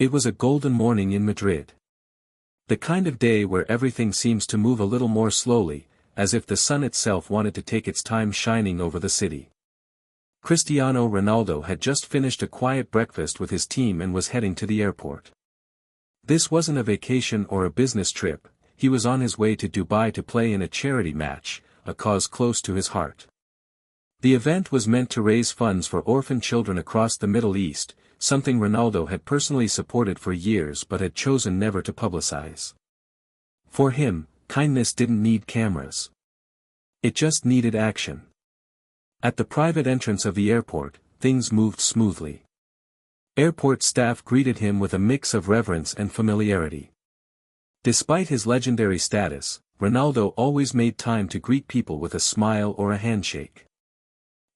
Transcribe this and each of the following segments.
It was a golden morning in Madrid. The kind of day where everything seems to move a little more slowly, as if the sun itself wanted to take its time shining over the city. Cristiano Ronaldo had just finished a quiet breakfast with his team and was heading to the airport. This wasn't a vacation or a business trip, he was on his way to Dubai to play in a charity match, a cause close to his heart. The event was meant to raise funds for orphan children across the Middle East, something Ronaldo had personally supported for years but had chosen never to publicize. For him, kindness didn't need cameras. It just needed action. At the private entrance of the airport, things moved smoothly. Airport staff greeted him with a mix of reverence and familiarity. Despite his legendary status, Ronaldo always made time to greet people with a smile or a handshake.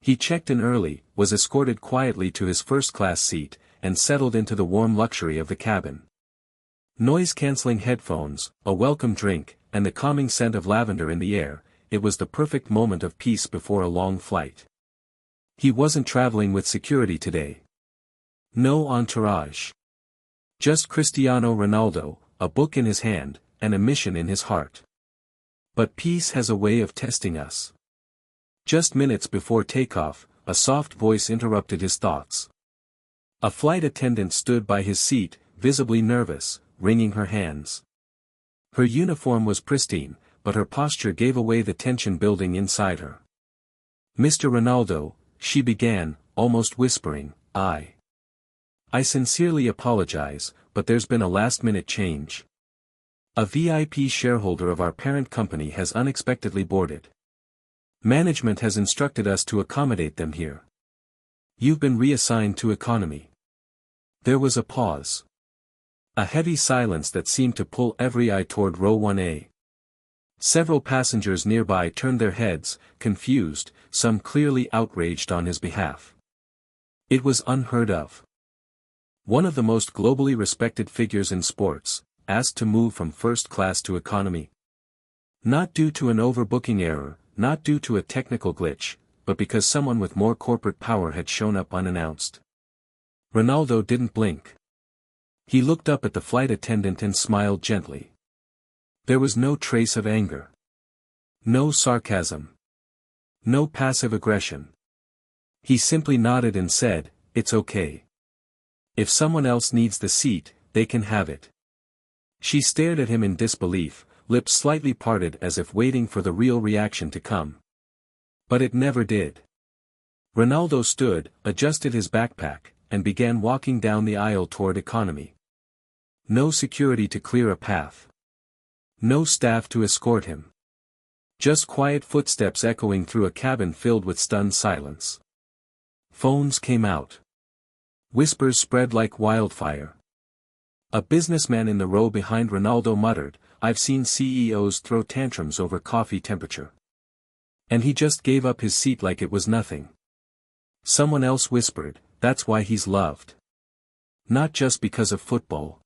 He checked in early, was escorted quietly to his first-class seat, and settled into the warm luxury of the cabin. Noise-canceling headphones, a welcome drink, and the calming scent of lavender in the air, it was the perfect moment of peace before a long flight. He wasn't traveling with security today. No entourage. Just Cristiano Ronaldo, a book in his hand, and a mission in his heart. But peace has a way of testing us. Just minutes before takeoff, a soft voice interrupted his thoughts. A flight attendant stood by his seat, visibly nervous, wringing her hands. Her uniform was pristine, but her posture gave away the tension building inside her. "Mr. Ronaldo," she began, almost whispering, I sincerely apologize, but there's been a last-minute change. A VIP shareholder of our parent company has unexpectedly boarded. Management has instructed us to accommodate them here. You've been reassigned to economy." There was a pause. A heavy silence that seemed to pull every eye toward row 1A. Several passengers nearby turned their heads, confused, some clearly outraged on his behalf. It was unheard of. One of the most globally respected figures in sports, asked to move from first class to economy. Not due to an overbooking error, not due to a technical glitch, but because someone with more corporate power had shown up unannounced. Ronaldo didn't blink. He looked up at the flight attendant and smiled gently. There was no trace of anger. No sarcasm. No passive aggression. He simply nodded and said, "It's okay. If someone else needs the seat, they can have it." She stared at him in disbelief, lips slightly parted as if waiting for the real reaction to come. But it never did. Ronaldo stood, adjusted his backpack, and began walking down the aisle toward economy. No security to clear a path. No staff to escort him. Just quiet footsteps echoing through a cabin filled with stunned silence. Phones came out. Whispers spread like wildfire. A businessman in the row behind Ronaldo muttered, "I've seen CEOs throw tantrums over coffee temperature. And he just gave up his seat like it was nothing." Someone else whispered, "That's why he's loved. Not just because of football."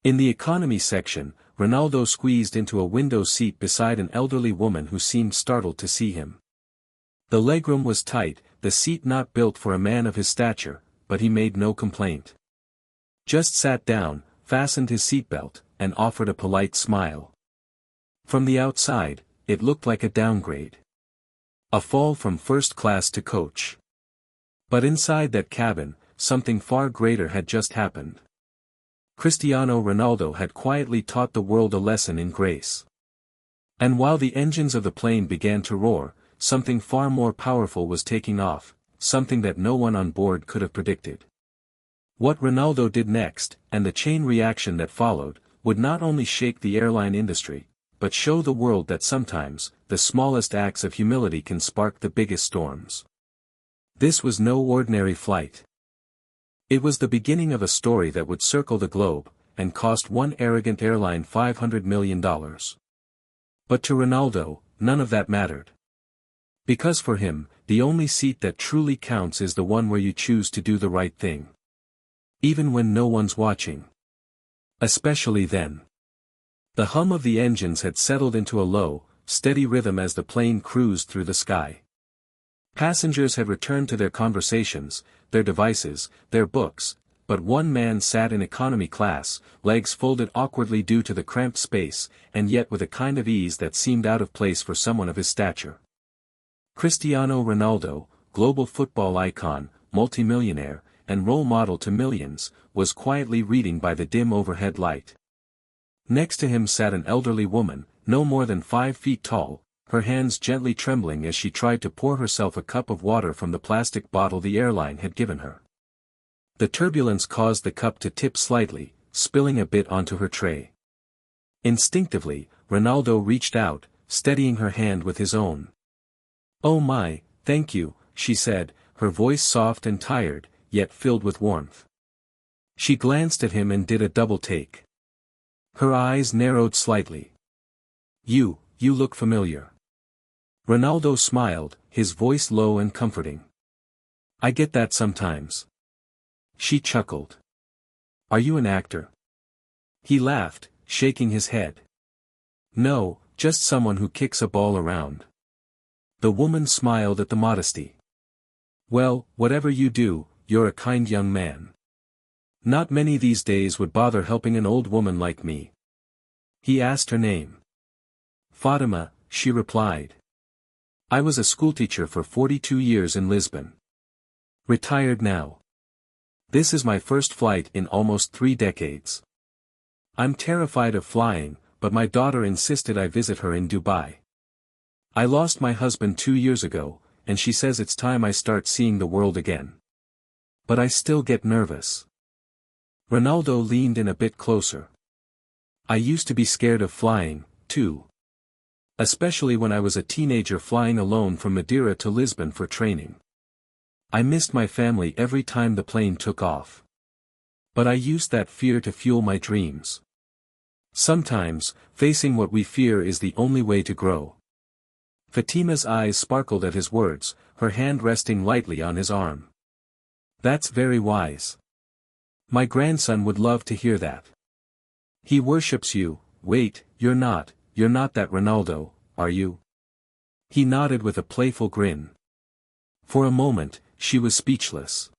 In the economy section, Ronaldo squeezed into a window seat beside an elderly woman who seemed startled to see him. The legroom was tight, the seat not built for a man of his stature, but he made no complaint. Just sat down, fastened his seatbelt, and offered a polite smile. From the outside, it looked like a downgrade. A fall from first class to coach. But inside that cabin, something far greater had just happened. Cristiano Ronaldo had quietly taught the world a lesson in grace. And while the engines of the plane began to roar, something far more powerful was taking off, something that no one on board could have predicted. What Ronaldo did next, and the chain reaction that followed, would not only shake the airline industry, but show the world that sometimes, the smallest acts of humility can spark the biggest storms. This was no ordinary flight. It was the beginning of a story that would circle the globe, and cost one arrogant airline $500 million. But to Ronaldo, none of that mattered. Because for him, the only seat that truly counts is the one where you choose to do the right thing. Even when no one's watching. Especially then. The hum of the engines had settled into a low, steady rhythm as the plane cruised through the sky. Passengers had returned to their conversations, their devices, their books, but one man sat in economy class, legs folded awkwardly due to the cramped space, and yet with a kind of ease that seemed out of place for someone of his stature. Cristiano Ronaldo, global football icon, multimillionaire, and role model to millions, was quietly reading by the dim overhead light. Next to him sat an elderly woman, no more than 5 feet tall, her hands gently trembling as she tried to pour herself a cup of water from the plastic bottle the airline had given her. The turbulence caused the cup to tip slightly, spilling a bit onto her tray. Instinctively, Ronaldo reached out, steadying her hand with his own. "Oh my, thank you," she said, her voice soft and tired, yet filled with warmth. She glanced at him and did a double take. Her eyes narrowed slightly. You look familiar." Ronaldo smiled, his voice low and comforting. "I get that sometimes." She chuckled. "Are you an actor?" He laughed, shaking his head. "No, just someone who kicks a ball around." The woman smiled at the modesty. "Well, whatever you do, you're a kind young man. Not many these days would bother helping an old woman like me." He asked her name. "Fatima," she replied. "I was a schoolteacher for 42 years in Lisbon. Retired now. This is my first flight in almost 3 decades. I'm terrified of flying, but my daughter insisted I visit her in Dubai. I lost my husband 2 years ago, and she says it's time I start seeing the world again. But I still get nervous." Ronaldo leaned in a bit closer. "I used to be scared of flying, too. Especially when I was a teenager flying alone from Madeira to Lisbon for training. I missed my family every time the plane took off. But I used that fear to fuel my dreams. Sometimes, facing what we fear is the only way to grow." Fatima's eyes sparkled at his words, her hand resting lightly on his arm. "That's very wise. My grandson would love to hear that. He worships you. Wait, you're not that Ronaldo, are you?" He nodded with a playful grin. For a moment, she was speechless.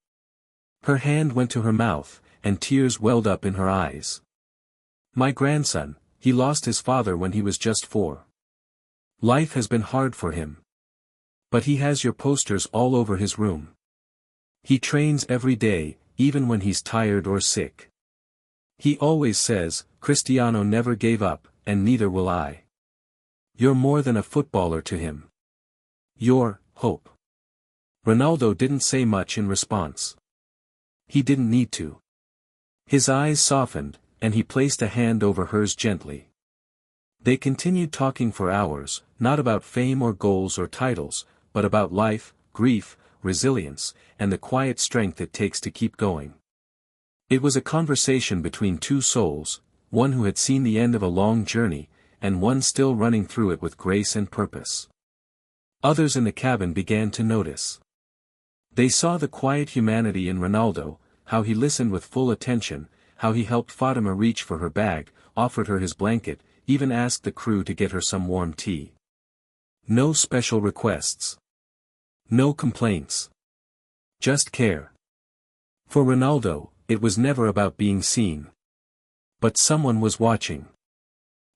Her hand went to her mouth, and tears welled up in her eyes. "My grandson, he lost his father when he was just 4. Life has been hard for him. But he has your posters all over his room. He trains every day, even when he's tired or sick. He always says, Cristiano never gave up, and neither will I. You're more than a footballer to him. You're hope." Ronaldo didn't say much in response. He didn't need to. His eyes softened, and he placed a hand over hers gently. They continued talking for hours, not about fame or goals or titles, but about life, grief, resilience, and the quiet strength it takes to keep going. It was a conversation between 2 souls, one who had seen the end of a long journey, and one still running through it with grace and purpose. Others in the cabin began to notice. They saw the quiet humanity in Ronaldo, how he listened with full attention, how he helped Fatima reach for her bag, offered her his blanket, even asked the crew to get her some warm tea. No special requests. No complaints. Just care. For Ronaldo, it was never about being seen. But someone was watching.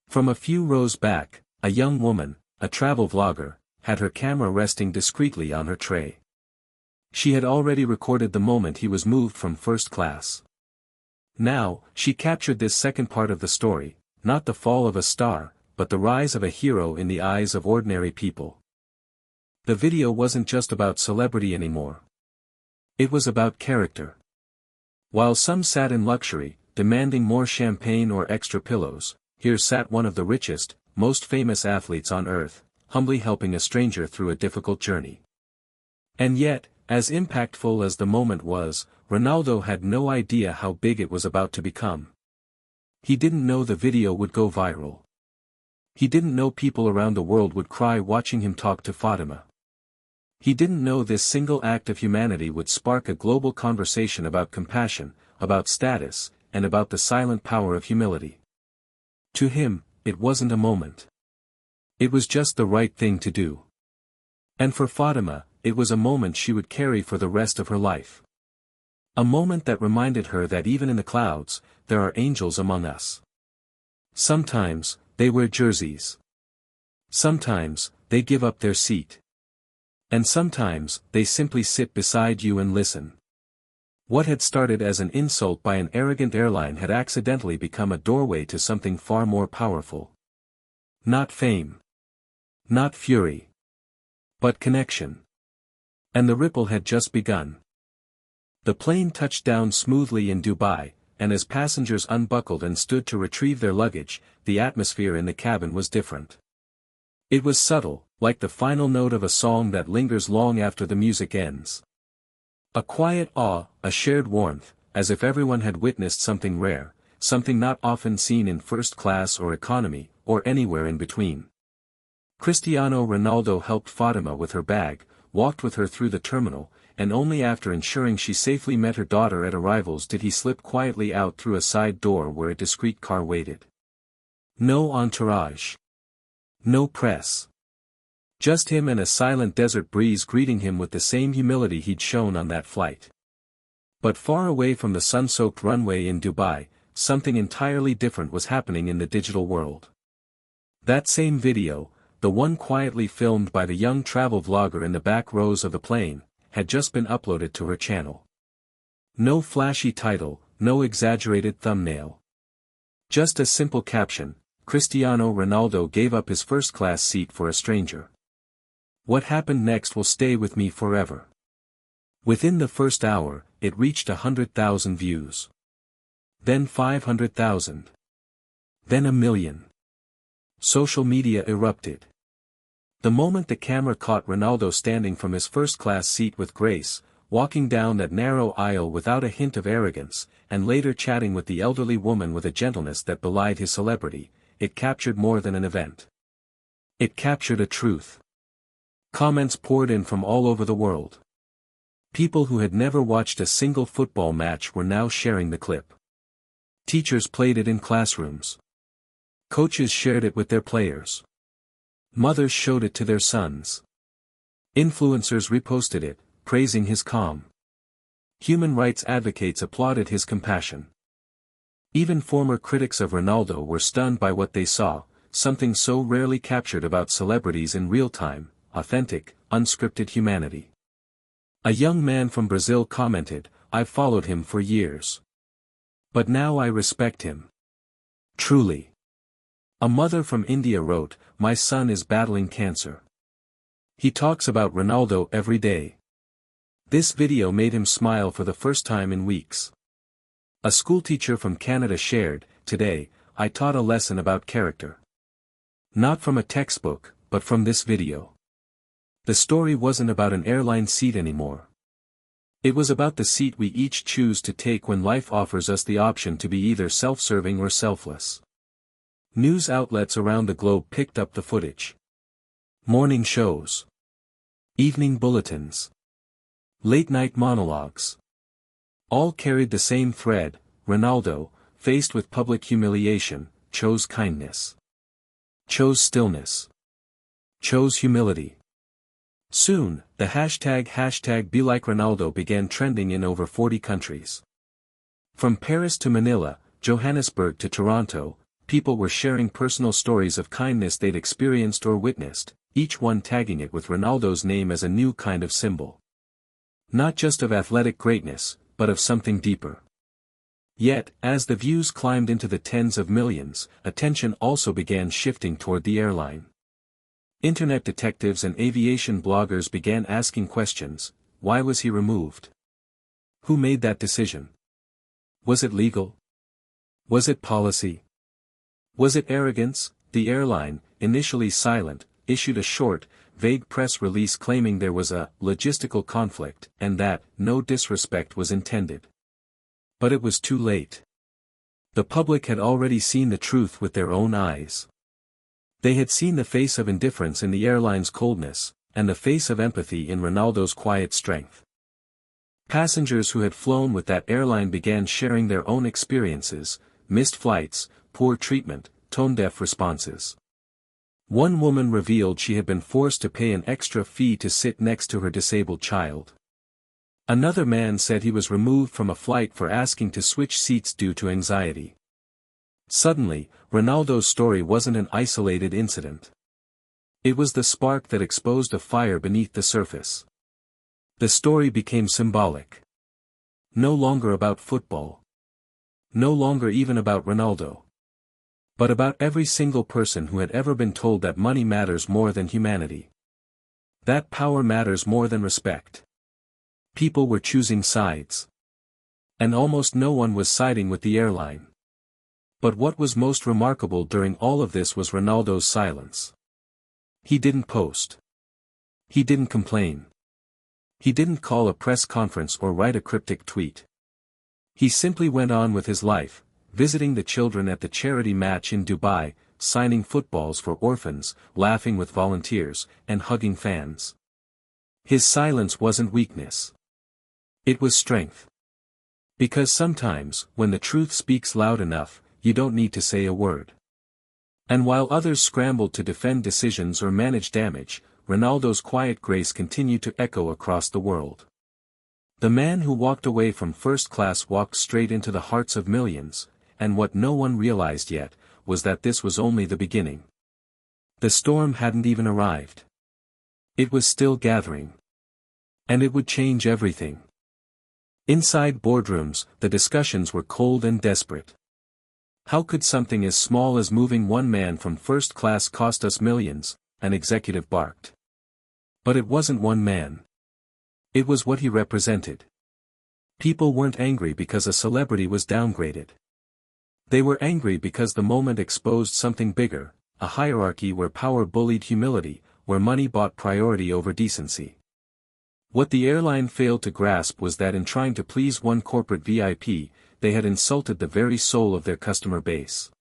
From a few rows back, a young woman, a travel vlogger, had her camera resting discreetly on her tray. She had already recorded the moment he was moved from first class. Now, she captured this second part of the story, not the fall of a star, but the rise of a hero in the eyes of ordinary people. The video wasn't just about celebrity anymore. It was about character. While some sat in luxury, demanding more champagne or extra pillows, here sat one of the richest, most famous athletes on earth, humbly helping a stranger through a difficult journey. And yet, as impactful as the moment was, Ronaldo had no idea how big it was about to become. He didn't know the video would go viral. He didn't know people around the world would cry watching him talk to Fatima. He didn't know this single act of humanity would spark a global conversation about compassion, about status, and about the silent power of humility. To him, it wasn't a moment. It was just the right thing to do. And for Fatima, it was a moment she would carry for the rest of her life. A moment that reminded her that even in the clouds, there are angels among us. Sometimes, they wear jerseys. Sometimes, they give up their seat. And sometimes, they simply sit beside you and listen. What had started as an insult by an arrogant airline had accidentally become a doorway to something far more powerful. Not fame. Not fury. But connection. And the ripple had just begun. The plane touched down smoothly in Dubai, and as passengers unbuckled and stood to retrieve their luggage, the atmosphere in the cabin was different. It was subtle, like the final note of a song that lingers long after the music ends. A quiet awe, a shared warmth, as if everyone had witnessed something rare, something not often seen in first class or economy, or anywhere in between. Cristiano Ronaldo helped Fatima with her bag, walked with her through the terminal, and only after ensuring she safely met her daughter at arrivals did he slip quietly out through a side door where a discreet car waited. No entourage. No press. Just him and a silent desert breeze greeting him with the same humility he'd shown on that flight. But far away from the sun-soaked runway in Dubai, something entirely different was happening in the digital world. That same video, the one quietly filmed by the young travel vlogger in the back rows of the plane, had just been uploaded to her channel. No flashy title, no exaggerated thumbnail. Just a simple caption: Cristiano Ronaldo gave up his first-class seat for a stranger. What happened next will stay with me forever. Within the first hour, it reached 100,000 views. Then 500,000. Then 1 million. Social media erupted. The moment the camera caught Ronaldo standing from his first-class seat with grace, walking down that narrow aisle without a hint of arrogance, and later chatting with the elderly woman with a gentleness that belied his celebrity, it captured more than an event. It captured a truth. Comments poured in from all over the world. People who had never watched a single football match were now sharing the clip. Teachers played it in classrooms. Coaches shared it with their players. Mothers showed it to their sons. Influencers reposted it, praising his calm. Human rights advocates applauded his compassion. Even former critics of Ronaldo were stunned by what they saw, something so rarely captured about celebrities in real time: authentic, unscripted humanity. A young man from Brazil commented, "I've followed him for years. But now I respect him. Truly." A mother from India wrote, "My son is battling cancer. He talks about Ronaldo every day." This video made him smile for the first time in weeks. A schoolteacher from Canada shared, "Today, I taught a lesson about character. Not from a textbook, but from this video." The story wasn't about an airline seat anymore. It was about the seat we each choose to take when life offers us the option to be either self-serving or selfless. News outlets around the globe picked up the footage. Morning shows. Evening bulletins. Late-night monologues. All carried the same thread: Ronaldo, faced with public humiliation, chose kindness. Chose stillness. Chose humility. Soon, the hashtag #BeLikeRonaldo began trending in over 40 countries. From Paris to Manila, Johannesburg to Toronto, people were sharing personal stories of kindness they'd experienced or witnessed, each one tagging it with Ronaldo's name as a new kind of symbol. Not just of athletic greatness, but of something deeper. Yet, as the views climbed into the tens of millions, attention also began shifting toward the airline. Internet detectives and aviation bloggers began asking questions: why was he removed? Who made that decision? Was it legal? Was it policy? Was it arrogance? The airline, initially silent, issued a short, vague press release claiming there was a logistical conflict and that no disrespect was intended. But it was too late. The public had already seen the truth with their own eyes. They had seen the face of indifference in the airline's coldness, and the face of empathy in Ronaldo's quiet strength. Passengers who had flown with that airline began sharing their own experiences: missed flights, poor treatment, tone-deaf responses. One woman revealed she had been forced to pay an extra fee to sit next to her disabled child. Another man said he was removed from a flight for asking to switch seats due to anxiety. Suddenly, Ronaldo's story wasn't an isolated incident. It was the spark that exposed a fire beneath the surface. The story became symbolic. No longer about football. No longer even about Ronaldo. But about every single person who had ever been told that money matters more than humanity. That power matters more than respect. People were choosing sides. And almost no one was siding with the airline. But what was most remarkable during all of this was Ronaldo's silence. He didn't post. He didn't complain. He didn't call a press conference or write a cryptic tweet. He simply went on with his life, visiting the children at the charity match in Dubai, signing footballs for orphans, laughing with volunteers, and hugging fans. His silence wasn't weakness. It was strength. Because sometimes, when the truth speaks loud enough, you don't need to say a word. And while others scrambled to defend decisions or manage damage, Ronaldo's quiet grace continued to echo across the world. The man who walked away from first class walked straight into the hearts of millions, and what no one realized yet, was that this was only the beginning. The storm hadn't even arrived. It was still gathering. And it would change everything. Inside boardrooms, the discussions were cold and desperate. How could something as small as moving one man from first class cost us millions? An executive barked. But it wasn't one man. It was what he represented. People weren't angry because a celebrity was downgraded. They were angry because the moment exposed something bigger, a hierarchy where power bullied humility, where money bought priority over decency. What the airline failed to grasp was that in trying to please one corporate VIP, they had insulted the very soul of their customer base.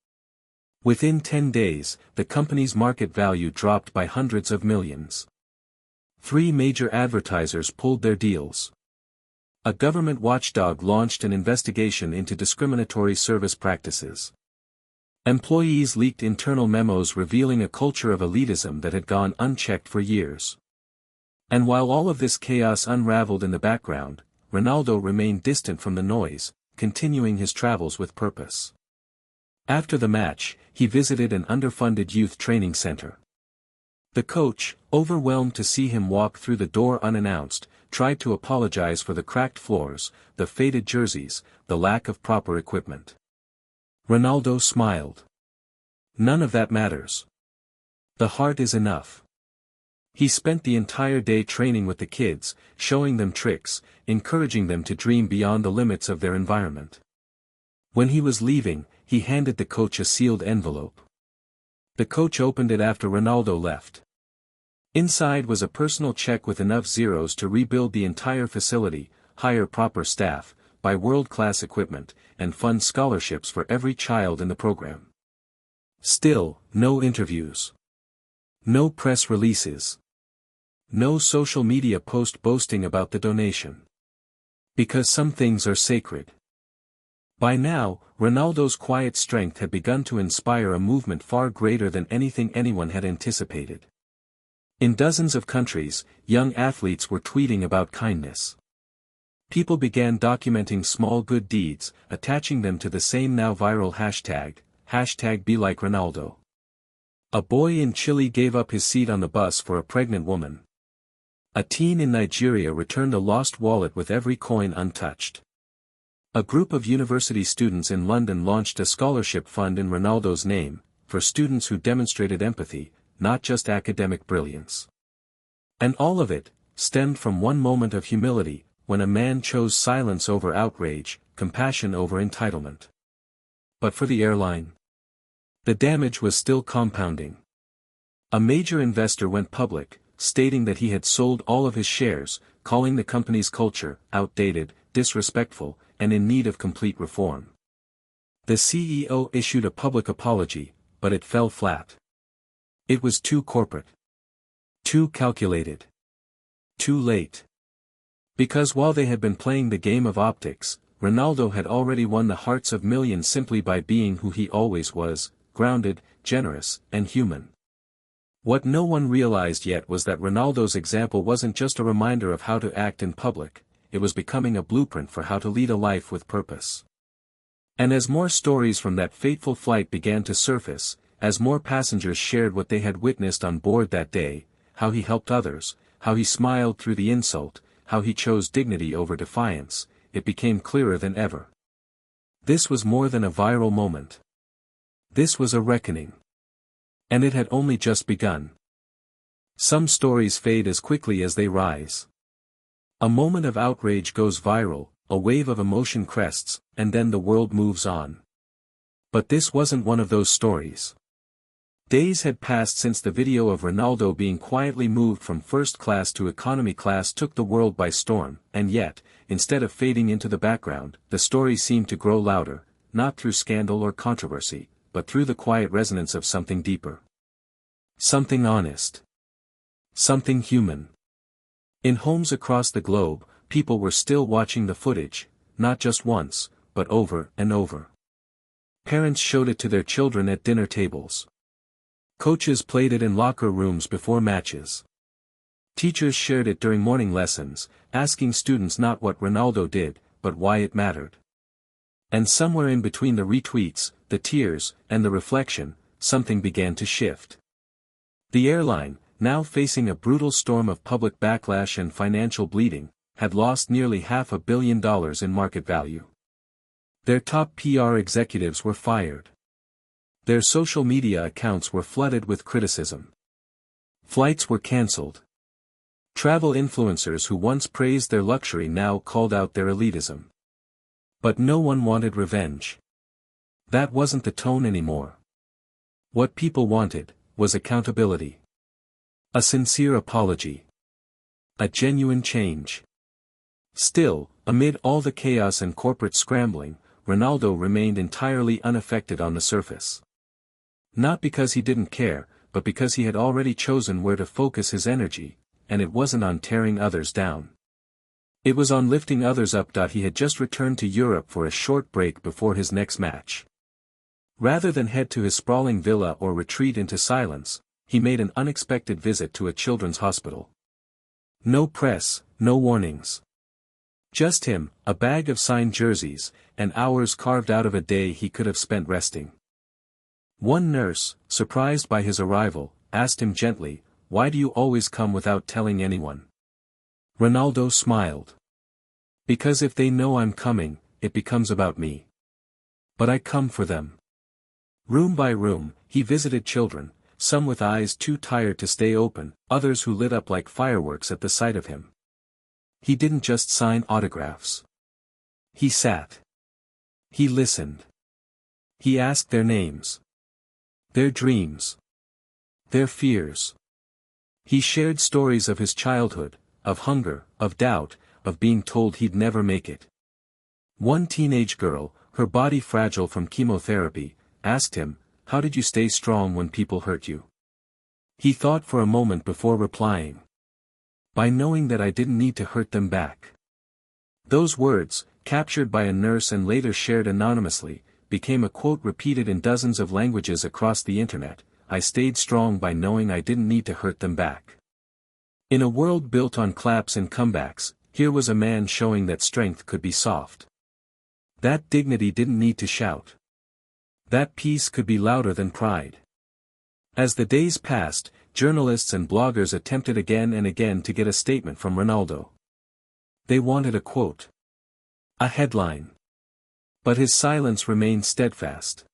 Within 10 days, the company's market value dropped by hundreds of millions. 3 major advertisers pulled their deals. A government watchdog launched an investigation into discriminatory service practices. Employees leaked internal memos revealing a culture of elitism that had gone unchecked for years. And while all of this chaos unraveled in the background, Ronaldo remained distant from the noise, continuing his travels with purpose. After the match, he visited an underfunded youth training center. The coach, overwhelmed to see him walk through the door unannounced, tried to apologize for the cracked floors, the faded jerseys, the lack of proper equipment. Ronaldo smiled. None of that matters. The heart is enough. He spent the entire day training with the kids, showing them tricks, encouraging them to dream beyond the limits of their environment. When he was leaving, he handed the coach a sealed envelope. The coach opened it after Ronaldo left. Inside was a personal check with enough zeros to rebuild the entire facility, hire proper staff, buy world-class equipment, and fund scholarships for every child in the program. Still, no interviews. No press releases. No social media post boasting about the donation. Because some things are sacred. By now, Ronaldo's quiet strength had begun to inspire a movement far greater than anything anyone had anticipated. In dozens of countries, young athletes were tweeting about kindness. People began documenting small good deeds, attaching them to the same now viral hashtag #BeLikeRonaldo. A boy in Chile gave up his seat on the bus for a pregnant woman. A teen in Nigeria returned a lost wallet with every coin untouched. A group of university students in London launched a scholarship fund in Ronaldo's name, for students who demonstrated empathy, not just academic brilliance. And all of it stemmed from one moment of humility, when a man chose silence over outrage, compassion over entitlement. But for the airline, the damage was still compounding. A major investor went public, stating that he had sold all of his shares, calling the company's culture outdated, disrespectful, and in need of complete reform. The CEO issued a public apology, but it fell flat. It was too corporate. Too calculated. Too late. Because while they had been playing the game of optics, Ronaldo had already won the hearts of millions simply by being who he always was, grounded, generous, and human. What no one realized yet was that Ronaldo's example wasn't just a reminder of how to act in public, it was becoming a blueprint for how to lead a life with purpose. And as more stories from that fateful flight began to surface, as more passengers shared what they had witnessed on board that day, how he helped others, how he smiled through the insult, how he chose dignity over defiance, it became clearer than ever. This was more than a viral moment. This was a reckoning. And it had only just begun. Some stories fade as quickly as they rise. A moment of outrage goes viral, a wave of emotion crests, and then the world moves on. But this wasn't one of those stories. Days had passed since the video of Ronaldo being quietly moved from first class to economy class took the world by storm, and yet, instead of fading into the background, the story seemed to grow louder, not through scandal or controversy, but through the quiet resonance of something deeper. Something honest. Something human. In homes across the globe, people were still watching the footage, not just once, but over and over. Parents showed it to their children at dinner tables. Coaches played it in locker rooms before matches. Teachers shared it during morning lessons, asking students not what Ronaldo did, but why it mattered. And somewhere in between the retweets, the tears, and the reflection, something began to shift. The airline, now facing a brutal storm of public backlash and financial bleeding, had lost nearly $500 million in market value. Their top PR executives were fired. Their social media accounts were flooded with criticism. Flights were cancelled. Travel influencers who once praised their luxury now called out their elitism. But no one wanted revenge. That wasn't the tone anymore. What people wanted was accountability. A sincere apology. A genuine change. Still, amid all the chaos and corporate scrambling, Ronaldo remained entirely unaffected on the surface. Not because he didn't care, but because he had already chosen where to focus his energy, and it wasn't on tearing others down. It was on lifting others up. He had just returned to Europe for a short break before his next match. Rather than head to his sprawling villa or retreat into silence, he made an unexpected visit to a children's hospital. No press, no warnings. Just him, a bag of signed jerseys, and hours carved out of a day he could have spent resting. One nurse, surprised by his arrival, asked him gently, "Why do you always come without telling anyone?" Ronaldo smiled. "Because if they know I'm coming, it becomes about me. But I come for them." Room by room, he visited children, some with eyes too tired to stay open, others who lit up like fireworks at the sight of him. He didn't just sign autographs. He sat. He listened. He asked their names. Their dreams. Their fears. He shared stories of his childhood, of hunger, of doubt, of being told he'd never make it. One teenage girl, her body fragile from chemotherapy, asked him, "How did you stay strong when people hurt you?" He thought for a moment before replying. "By knowing that I didn't need to hurt them back." Those words, captured by a nurse and later shared anonymously, became a quote repeated in dozens of languages across the internet. "I stayed strong by knowing I didn't need to hurt them back." In a world built on claps and comebacks, here was a man showing that strength could be soft. That dignity didn't need to shout. That peace could be louder than pride. As the days passed, journalists and bloggers attempted again and again to get a statement from Ronaldo. They wanted a quote. A headline. But his silence remained steadfast.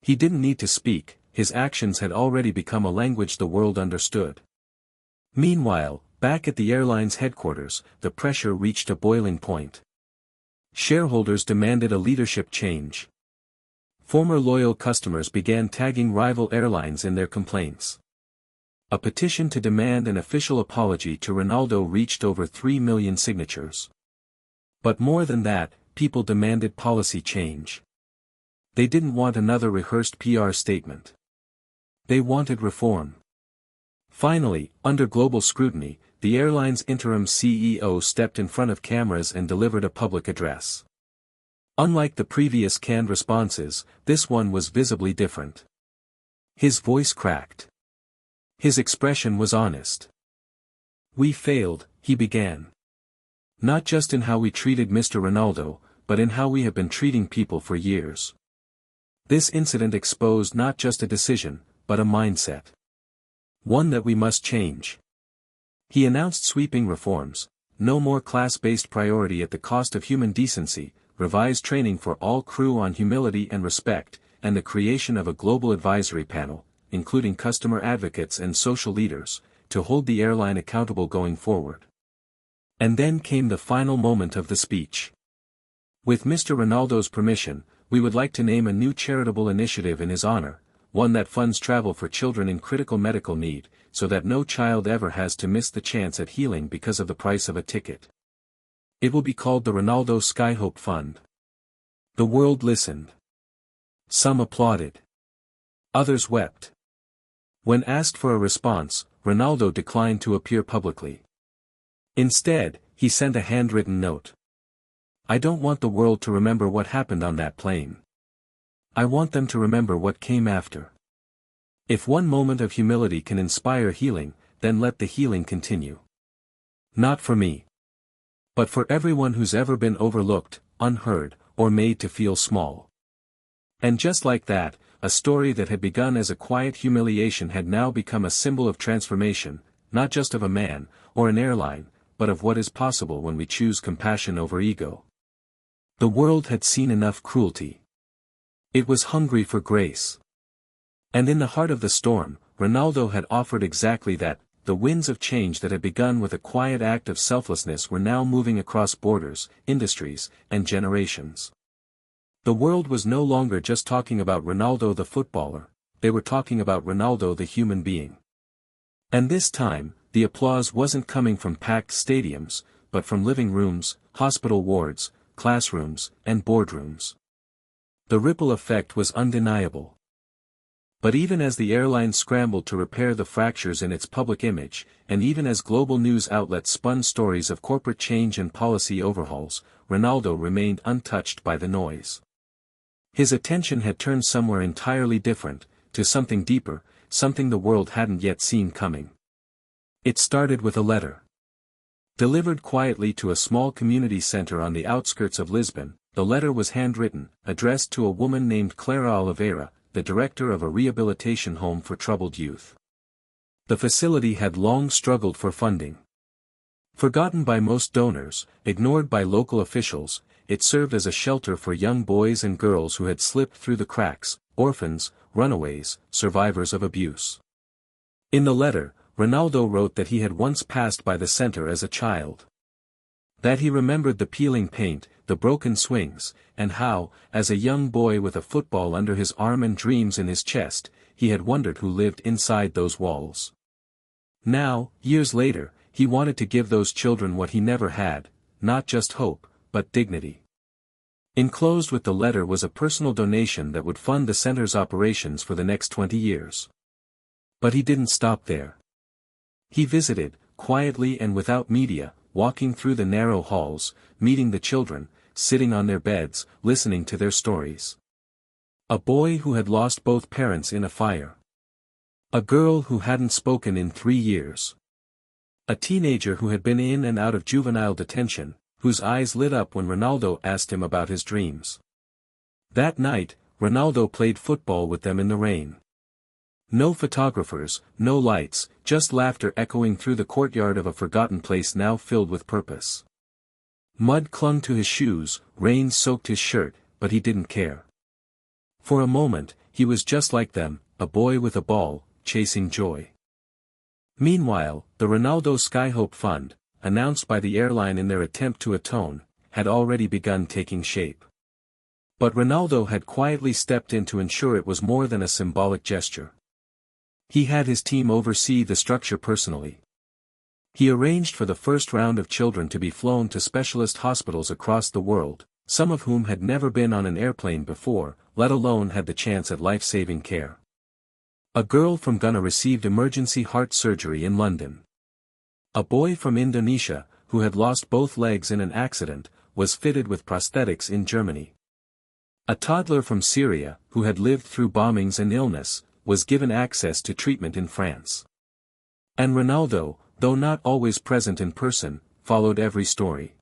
He didn't need to speak, his actions had already become a language the world understood. Meanwhile, back at the airline's headquarters, the pressure reached a boiling point. Shareholders demanded a leadership change. Former loyal customers began tagging rival airlines in their complaints. A petition to demand an official apology to Ronaldo reached over 3 million signatures. But more than that, people demanded policy change. They didn't want another rehearsed PR statement. They wanted reform. Finally, under global scrutiny, the airline's interim CEO stepped in front of cameras and delivered a public address. Unlike the previous canned responses, this one was visibly different. His voice cracked. His expression was honest. "We failed," he began. Not just in how we treated Mr. Ronaldo, but in how we have been treating people for years. This incident exposed not just a decision, but a mindset. One that we must change. He announced sweeping reforms: no more class-based priority at the cost of human decency, revised training for all crew on humility and respect, and the creation of a global advisory panel, including customer advocates and social leaders, to hold the airline accountable going forward. And then came the final moment of the speech. With Mr. Ronaldo's permission, we would like to name a new charitable initiative in his honor, one that funds travel for children in critical medical need, so that no child ever has to miss the chance at healing because of the price of a ticket. It will be called the Ronaldo Skyhope Fund. The world listened. Some applauded. Others wept. When asked for a response, Ronaldo declined to appear publicly. Instead, he sent a handwritten note. "I don't want the world to remember what happened on that plane. I want them to remember what came after. If one moment of humility can inspire healing, then let the healing continue. Not for me, but for everyone who's ever been overlooked, unheard, or made to feel small." And just like that, a story that had begun as a quiet humiliation had now become a symbol of transformation, not just of a man, or an airline, but of what is possible when we choose compassion over ego. The world had seen enough cruelty. It was hungry for grace. And in the heart of the storm, Ronaldo had offered exactly that. The winds of change that had begun with a quiet act of selflessness were now moving across borders, industries, and generations. The world was no longer just talking about Ronaldo the footballer, they were talking about Ronaldo the human being. And this time, the applause wasn't coming from packed stadiums, but from living rooms, hospital wards, classrooms, and boardrooms. The ripple effect was undeniable. But even as the airline scrambled to repair the fractures in its public image, and even as global news outlets spun stories of corporate change and policy overhauls, Ronaldo remained untouched by the noise. His attention had turned somewhere entirely different, to something deeper, something the world hadn't yet seen coming. It started with a letter. Delivered quietly to a small community center on the outskirts of Lisbon, the letter was handwritten, addressed to a woman named Clara Oliveira, the director of a rehabilitation home for troubled youth. The facility had long struggled for funding. Forgotten by most donors, ignored by local officials, it served as a shelter for young boys and girls who had slipped through the cracks, orphans, runaways, survivors of abuse. In the letter, Ronaldo wrote that he had once passed by the center as a child. That he remembered the peeling paint, the broken swings, and how, as a young boy with a football under his arm and dreams in his chest, he had wondered who lived inside those walls. Now, years later, he wanted to give those children what he never had, not just hope, but dignity. Enclosed with the letter was a personal donation that would fund the center's operations for the next 20 years. But he didn't stop there. He visited, quietly and without media, walking through the narrow halls, meeting the children, sitting on their beds, listening to their stories. A boy who had lost both parents in a fire. A girl who hadn't spoken in 3 years. A teenager who had been in and out of juvenile detention, whose eyes lit up when Ronaldo asked him about his dreams. That night, Ronaldo played football with them in the rain. No photographers, no lights, just laughter echoing through the courtyard of a forgotten place now filled with purpose. Mud clung to his shoes, rain soaked his shirt, but he didn't care. For a moment, he was just like them, a boy with a ball, chasing joy. Meanwhile, the Ronaldo Skyhope Fund, announced by the airline in their attempt to atone, had already begun taking shape. But Ronaldo had quietly stepped in to ensure it was more than a symbolic gesture. He had his team oversee the structure personally. He arranged for the first round of children to be flown to specialist hospitals across the world, some of whom had never been on an airplane before, let alone had the chance at life-saving care. A girl from Ghana received emergency heart surgery in London. A boy from Indonesia, who had lost both legs in an accident, was fitted with prosthetics in Germany. A toddler from Syria, who had lived through bombings and illness, was given access to treatment in France. And Ronaldo, though not always present in person, followed every story.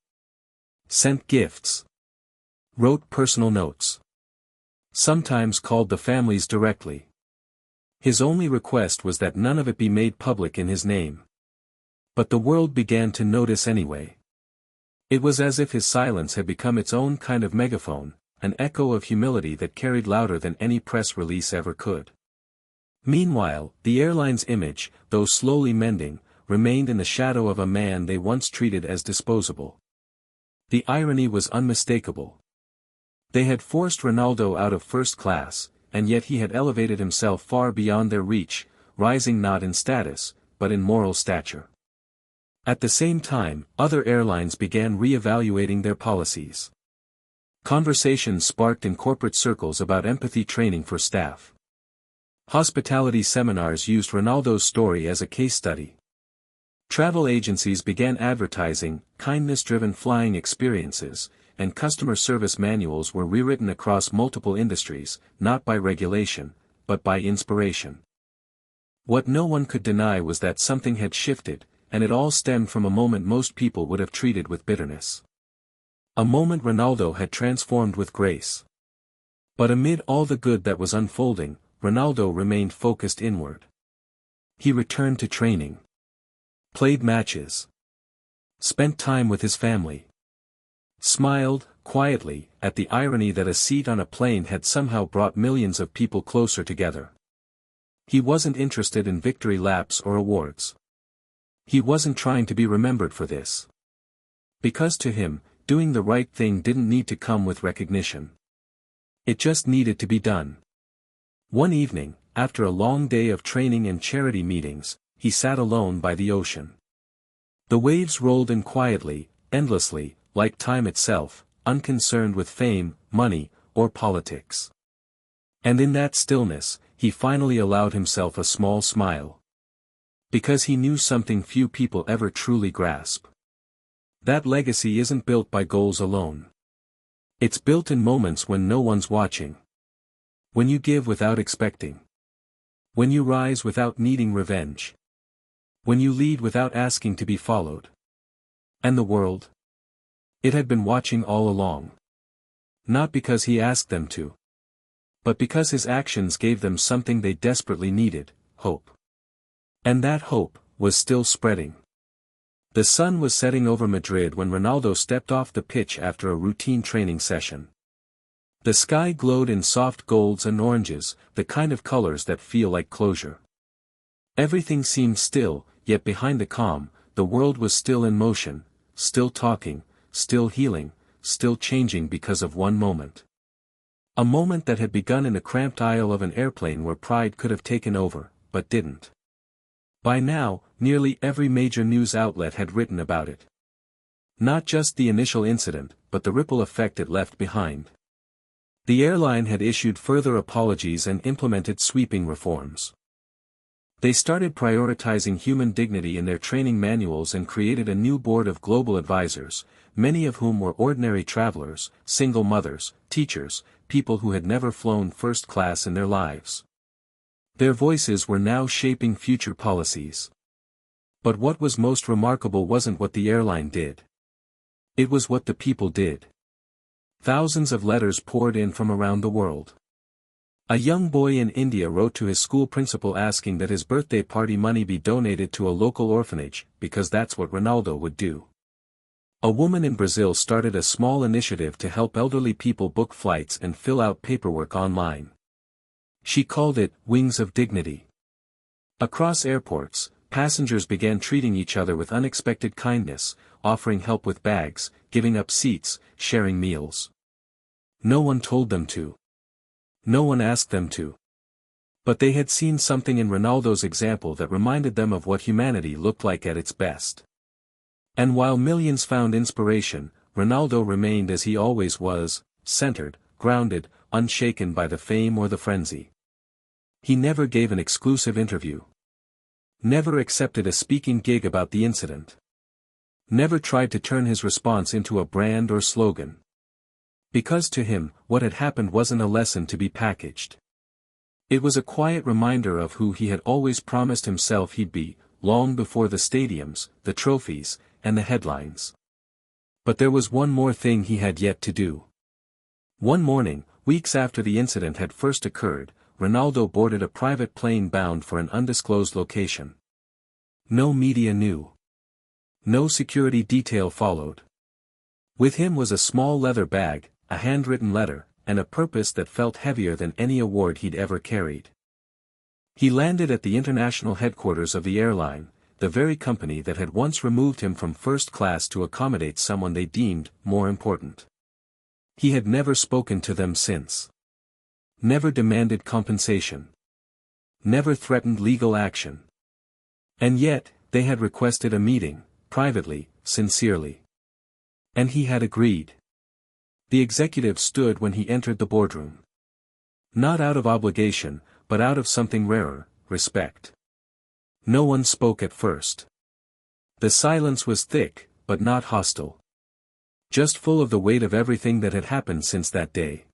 Sent gifts. Wrote personal notes. Sometimes called the families directly. His only request was that none of it be made public in his name. But the world began to notice anyway. It was as if his silence had become its own kind of megaphone, an echo of humility that carried louder than any press release ever could. Meanwhile, the airline's image, though slowly mending, remained in the shadow of a man they once treated as disposable. The irony was unmistakable. They had forced Ronaldo out of first class, and yet he had elevated himself far beyond their reach, rising not in status, but in moral stature. At the same time, other airlines began re-evaluating their policies. Conversations sparked in corporate circles about empathy training for staff. Hospitality seminars used Ronaldo's story as a case study. Travel agencies began advertising kindness-driven flying experiences, and customer service manuals were rewritten across multiple industries, not by regulation, but by inspiration. What no one could deny was that something had shifted, and it all stemmed from a moment most people would have treated with bitterness. A moment Ronaldo had transformed with grace. But amid all the good that was unfolding, Ronaldo remained focused inward. He returned to training. Played matches. Spent time with his family. Smiled, quietly, at the irony that a seat on a plane had somehow brought millions of people closer together. He wasn't interested in victory laps or awards. He wasn't trying to be remembered for this. Because to him, doing the right thing didn't need to come with recognition. It just needed to be done. One evening, after a long day of training and charity meetings, he sat alone by the ocean. The waves rolled in quietly, endlessly, like time itself, unconcerned with fame, money, or politics. And in that stillness, he finally allowed himself a small smile. Because he knew something few people ever truly grasp. That legacy isn't built by goals alone. It's built in moments when no one's watching. When you give without expecting. When you rise without needing revenge. When you lead without asking to be followed. And the world? It had been watching all along. Not because he asked them to. But because his actions gave them something they desperately needed, hope. And that hope was still spreading. The sun was setting over Madrid when Ronaldo stepped off the pitch after a routine training session. The sky glowed in soft golds and oranges, the kind of colors that feel like closure. Everything seemed still, yet behind the calm, the world was still in motion, still talking, still healing, still changing because of one moment. A moment that had begun in the cramped aisle of an airplane where pride could have taken over, but didn't. By now, nearly every major news outlet had written about it. Not just the initial incident, but the ripple effect it left behind. The airline had issued further apologies and implemented sweeping reforms. They started prioritizing human dignity in their training manuals and created a new board of global advisors, many of whom were ordinary travelers, single mothers, teachers, people who had never flown first class in their lives. Their voices were now shaping future policies. But what was most remarkable wasn't what the airline did. It was what the people did. Thousands of letters poured in from around the world. A young boy in India wrote to his school principal asking that his birthday party money be donated to a local orphanage, because that's what Ronaldo would do. A woman in Brazil started a small initiative to help elderly people book flights and fill out paperwork online. She called it Wings of Dignity. Across airports, passengers began treating each other with unexpected kindness, offering help with bags, giving up seats, sharing meals. No one told them to. No one asked them to. But they had seen something in Ronaldo's example that reminded them of what humanity looked like at its best. And while millions found inspiration, Ronaldo remained as he always was, centered, grounded, unshaken by the fame or the frenzy. He never gave an exclusive interview. Never accepted a speaking gig about the incident. Never tried to turn his response into a brand or slogan. Because to him, what had happened wasn't a lesson to be packaged. It was a quiet reminder of who he had always promised himself he'd be, long before the stadiums, the trophies, and the headlines. But there was one more thing he had yet to do. One morning, weeks after the incident had first occurred, Ronaldo boarded a private plane bound for an undisclosed location. No media knew. No security detail followed. With him was a small leather bag, a handwritten letter, and a purpose that felt heavier than any award he'd ever carried. He landed at the international headquarters of the airline, the very company that had once removed him from first class to accommodate someone they deemed more important. He had never spoken to them since. Never demanded compensation. Never threatened legal action. And yet, they had requested a meeting, privately, sincerely. And he had agreed. The executive stood when he entered the boardroom. Not out of obligation, but out of something rarer, respect. No one spoke at first. The silence was thick, but not hostile. Just full of the weight of everything that had happened since that day.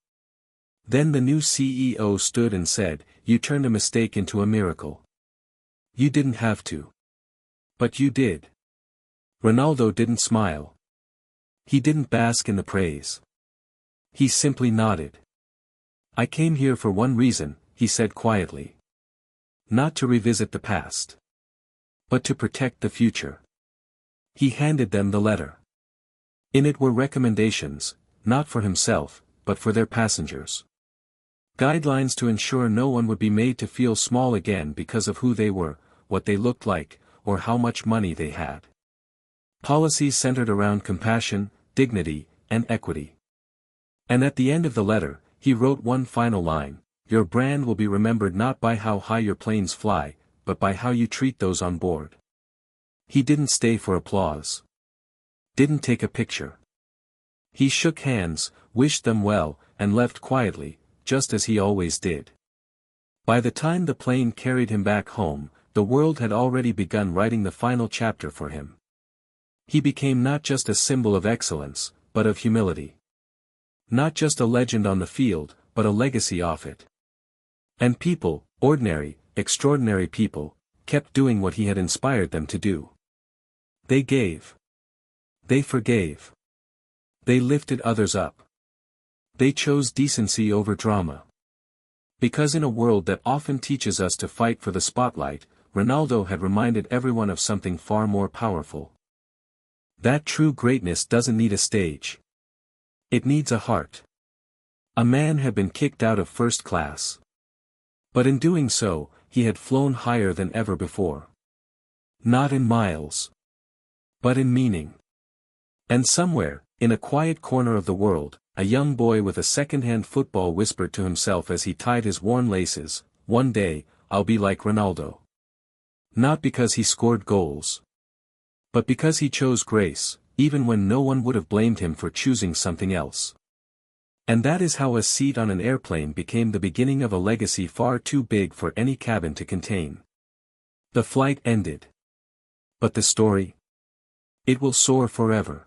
Then the new CEO stood and said, "You turned a mistake into a miracle. You didn't have to. But you did." Ronaldo didn't smile. He didn't bask in the praise. He simply nodded. "I came here for one reason," he said quietly. "Not to revisit the past. But to protect the future." He handed them the letter. In it were recommendations, not for himself, but for their passengers. Guidelines to ensure no one would be made to feel small again because of who they were, what they looked like, or how much money they had. Policies centered around compassion, dignity, and equity. And at the end of the letter, he wrote one final line: "Your brand will be remembered not by how high your planes fly, but by how you treat those on board." He didn't stay for applause. Didn't take a picture. He shook hands, wished them well, and left quietly, just as he always did. By the time the plane carried him back home, the world had already begun writing the final chapter for him. He became not just a symbol of excellence, but of humility. Not just a legend on the field, but a legacy off it. And people, ordinary, extraordinary people, kept doing what he had inspired them to do. They gave. They forgave. They lifted others up. They chose decency over drama. Because in a world that often teaches us to fight for the spotlight, Ronaldo had reminded everyone of something far more powerful. That true greatness doesn't need a stage. It needs a heart. A man had been kicked out of first class. But in doing so, he had flown higher than ever before. Not in miles. But in meaning. And somewhere, in a quiet corner of the world, a young boy with a second-hand football whispered to himself as he tied his worn laces, "One day, I'll be like Ronaldo." Not because he scored goals. But because he chose grace, even when no one would have blamed him for choosing something else. And that is how a seat on an airplane became the beginning of a legacy far too big for any cabin to contain. The flight ended. But the story? It will soar forever.